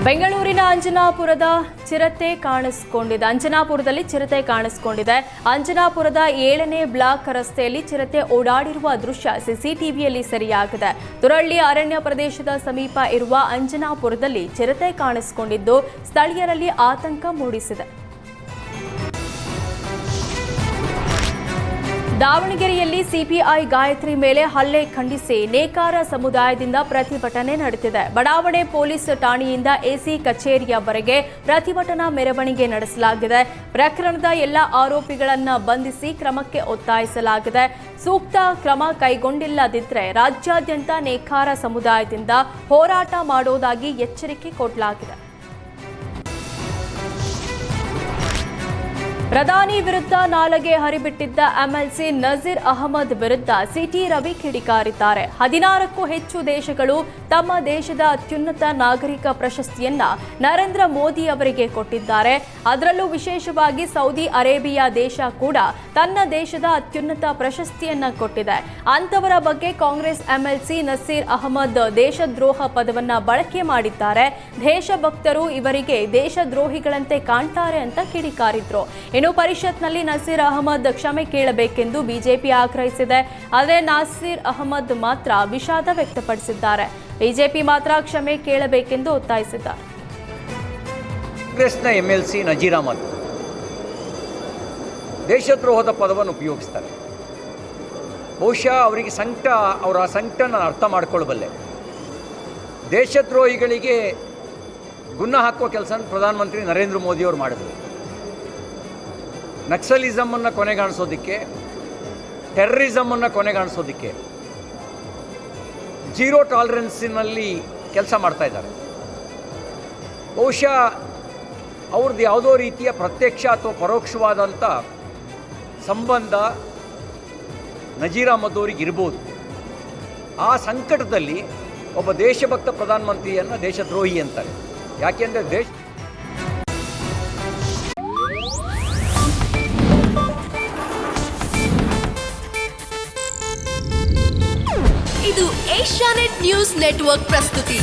ಬೆಂಗಳೂರಿನ ಅಂಜನಾಪುರದಲ್ಲಿ ಚಿರತೆ ಕಾಣಿಸಿಕೊಂಡಿದೆ. ಅಂಜನಾಪುರದ 7ನೇ ಬ್ಲಾಕ್ ರಸ್ತೆಯಲ್ಲಿ ಚಿರತೆ ಓಡಾಡಿರುವ ದೃಶ್ಯ ಸಿಸಿಟಿವಿಯಲ್ಲಿ ಸೆರೆಯಾಗಿದೆ. ತುರಳ್ಳಿ ಅರಣ್ಯ ಪ್ರದೇಶದ ಸಮೀಪ ಇರುವ ಅಂಜನಾಪುರದಲ್ಲಿ ಚಿರತೆ ಕಾಣಿಸಿಕೊಂಡಿದ್ದು ಸ್ಥಳೀಯರಲ್ಲಿ ಆತಂಕ ಮೂಡಿಸಿದೆ. ದಾವಣಗೆರೆಯಲ್ಲಿ ಸಿಪಿಐ ಗಾಯತ್ರಿ ಮೇಲೆ ಹಲ್ಲೆ ಖಂಡಿಸಿ ನೇಕಾರ ಸಮುದಾಯದಿಂದ ಪ್ರತಿಭಟನೆ ನಡೆದಿದೆ. ಬಡಾವಣೆ ಪೊಲೀಸ್ ಠಾಣೆಯಿಂದ ಎಸಿ ಕಚೇರಿಯವರೆಗೆ ಪ್ರತಿಭಟನಾ ಮೆರವಣಿಗೆ ನಡೆಸಲಾಗಿದೆ. ಪ್ರಕರಣದ ಎಲ್ಲ ಆರೋಪಿಗಳನ್ನು ಬಂಧಿಸಿ ಕ್ರಮಕ್ಕೆ ಒತ್ತಾಯಿಸಲಾಗಿದೆ. ಸೂಕ್ತ ಕ್ರಮ ಕೈಗೊಂಡಿಲ್ಲದಿದ್ದರೆ ರಾಜ್ಯಾದ್ಯಂತ ನೇಕಾರ ಸಮುದಾಯದಿಂದ ಹೋರಾಟ ಮಾಡೋದಾಗಿ ಎಚ್ಚರಿಕೆ ಕೊಡಲಾಗಿದೆ. ಪ್ರಧಾನಿ ವಿರುದ್ಧ ನಾಲಗೆ ಹರಿಬಿಟ್ಟಿದ್ದ ಎಂಎಲ್ಸಿ ನಜೀರ್ ಅಹಮದ್ ವಿರುದ್ಧ ಸಿಟಿ ರವಿ ಕಿಡಿಕಾರಿದ್ದಾರೆ. 16ಕ್ಕೂ ಹೆಚ್ಚು ದೇಶಗಳು ತಮ್ಮ ದೇಶದ ಅತ್ಯುನ್ನತ ನಾಗರಿಕ ಪ್ರಶಸ್ತಿಯನ್ನ ನರೇಂದ್ರ ಮೋದಿ ಅವರಿಗೆ ಕೊಟ್ಟಿದ್ದಾರೆ. ಅದರಲ್ಲೂ ವಿಶೇಷವಾಗಿ ಸೌದಿ ಅರೇಬಿಯಾ ದೇಶ ಕೂಡ ತನ್ನ ದೇಶದ ಅತ್ಯುನ್ನತ ಪ್ರಶಸ್ತಿಯನ್ನ ಕೊಟ್ಟಿದೆ. ಅಂತವರ ಬಗ್ಗೆ ಕಾಂಗ್ರೆಸ್ ಎಂಎಲ್ಸಿ ನಸೀರ್ ಅಹಮದ್ ದೇಶದ್ರೋಹ ಪದವನ್ನ ಬಳಕೆ ಮಾಡಿದ್ದಾರೆ. ದೇಶಭಕ್ತರು ಇವರಿಗೆ ದೇಶದ್ರೋಹಿಗಳಂತೆ ಕಾಣ್ತಾರೆ ಅಂತ ಕಿಡಿಕಾರಿದ್ರು. ಇನ್ನು ಪರಿಷತ್ನಲ್ಲಿ ನಸೀರ್ ಅಹಮದ್ ಕ್ಷಮೆ ಕೇಳಬೇಕೆಂದು ಬಿಜೆಪಿ ಆಗ್ರಹಿಸಿದೆ. ಆದರೆ ನಸೀರ್ ಅಹಮದ್ ಮಾತ್ರ ವಿಷಾದ ವ್ಯಕ್ತಪಡಿಸಿದ್ದಾರೆ. ಬಿಜೆಪಿ ಮಾತ್ರ ಕ್ಷಮೆ ಕೇಳಬೇಕೆಂದು ಒತ್ತಾಯಿಸಿದ್ದಾರೆ. ಕಾಂಗ್ರೆಸ್ನ ಎಂಎಲ್ಸಿ ನಜೀರ್ ಅಹಮದ್ ದೇಶದ್ರೋಹದ ಪದವನ್ನು ಉಪಯೋಗಿಸ್ತಾರೆ. ಬಹುಶಃ ಅವರಿಗೆ ಅವರ ಸಂಕಟ ಅರ್ಥ ಮಾಡ್ಕೊಳ್ಬಲ್ಲೆ. ದೇಶದ್ರೋಹಿಗಳಿಗೆ ಗುನ್ನ ಹಾಕುವ ಕೆಲಸ ಪ್ರಧಾನಮಂತ್ರಿ ನರೇಂದ್ರ ಮೋದಿಯವರು ಮಾಡಿದರು. ನಕ್ಸಲಿಸಮನ್ನು ಕೊನೆಗಾಣಿಸೋದಕ್ಕೆ, ಟೆರ್ರರಿಸಮನ್ನು ಕೊನೆಗಾಣಿಸೋದಕ್ಕೆ ಜೀರೋ ಟಾಲರೆನ್ಸಿನಲ್ಲಿ ಕೆಲಸ ಮಾಡ್ತಾ ಇದ್ದಾರೆ. ಬಹುಶಃ ಅವ್ರದ್ದು ಯಾವುದೋ ರೀತಿಯ ಪ್ರತ್ಯಕ್ಷ ಅಥವಾ ಪರೋಕ್ಷವಾದಂಥ ಸಂಬಂಧ ನಜೀರ್ ಅಹಮದ್ ಅವರಿಗೆ ಇರ್ಬೋದು. ಆ ಸಂಕಟದಲ್ಲಿ ಒಬ್ಬ ದೇಶಭಕ್ತ ಪ್ರಧಾನಮಂತ್ರಿಯನ್ನು ದೇಶದ್ರೋಹಿ ಅಂತಾರೆ. ಯಾಕೆಂದರೆ ಇದು ಏಷ್ಯಾನೆಟ್ ನ್ಯೂಸ್ ನೆಟ್ವರ್ಕ್ ಪ್ರಸ್ತುತಿ.